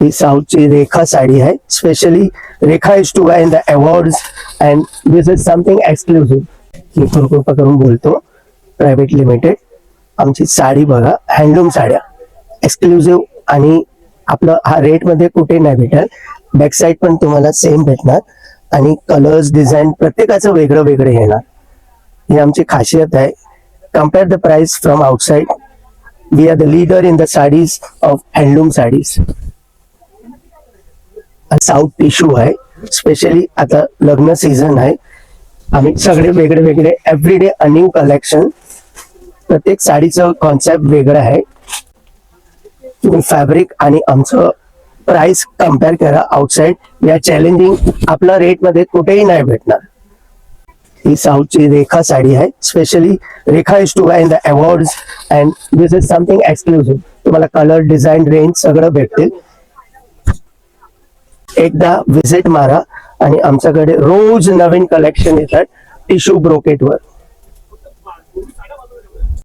ही साऊथची रेखा साडी आहे. Specially Rekha is to why in the awards and this is something exclusive. मी कृपा करून बोलतो, प्रायव्हेट लिमिटेड. आमची साडी बघा, हँडलूम साड्या एक्सक्लुझिव्ह, आणि आपलं हा रेट मध्ये कुठे नाही भेटल. बॅक साईड पण तुम्हाला सेम भेटणार आणि कलर्स डिझाईन प्रत्येकाचं वेगळं वेगळं येणार. ही आमची खासियत आहे. Compare the price from outside. We are the leader in the saris of handloom saris. South tissue आहे. स्पेशली आता लग्न सीझन आहे. आम्ही सगळे वेगळे वेगळे एव्हरीडे अ न्यू कलेक्शन. प्रत्येक साडीचं कॉन्सेप्ट वेगळं आहे. तुम्ही फॅब्रिक आणि आमचं प्राइस कम्पेअर करा आउटसाइड. या चॅलेंजिंग आपल्या रेट मध्ये कुठेही नाही भेटणार. ही साऊथची रेखा साडी आहे. Specially Rekha is to why in the awards and this is something exclusive. तुम्हाला कलर डिझाईन रेंज सगळं भेटतील. एकदा व्हिजिट मारा आणि आमच्याकडे रोज नवीन कलेक्शन येतात टिश्यू ब्रोकेट वर.